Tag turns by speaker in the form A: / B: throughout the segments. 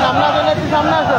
A: সামনে আসো না, একটু সামনে আসো।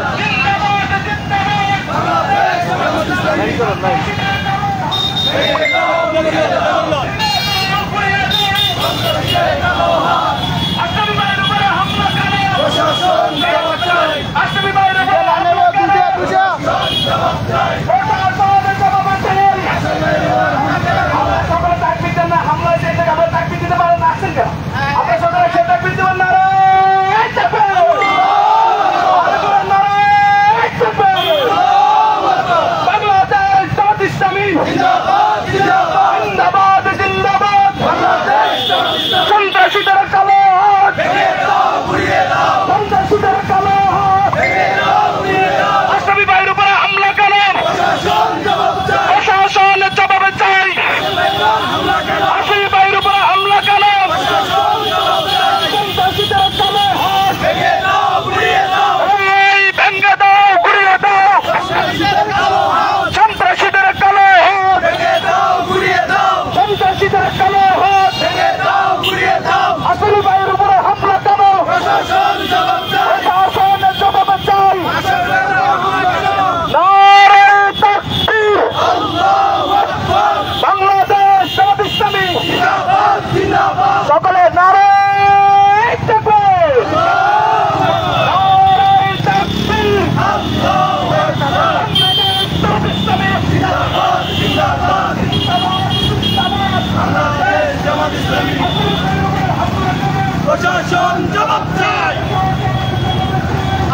B: প্রশাসন জবাব চাই।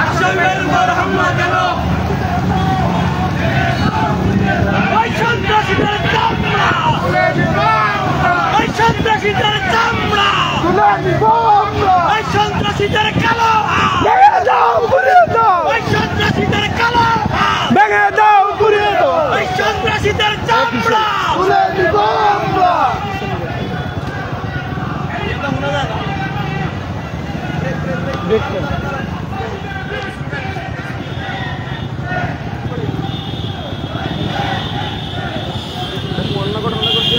B: আসামের উপর হামলা কেন? ওই সন্ত্রাসীদের চামড়া, ওই সন্ত্রাসীদের চামড়া, ওই সন্ত্রাসীদের কালো ভেঙে দাও, ঘুরিয়ে দাও, ওই সন্ত্রাসীদের কালো ভেঙে দাও, ঘুরিয়ে দাও, ওই সন্ত্রাসীদের চামড়া তুলে দিব আমরা। দেখতে অন্য ঘটনা করতে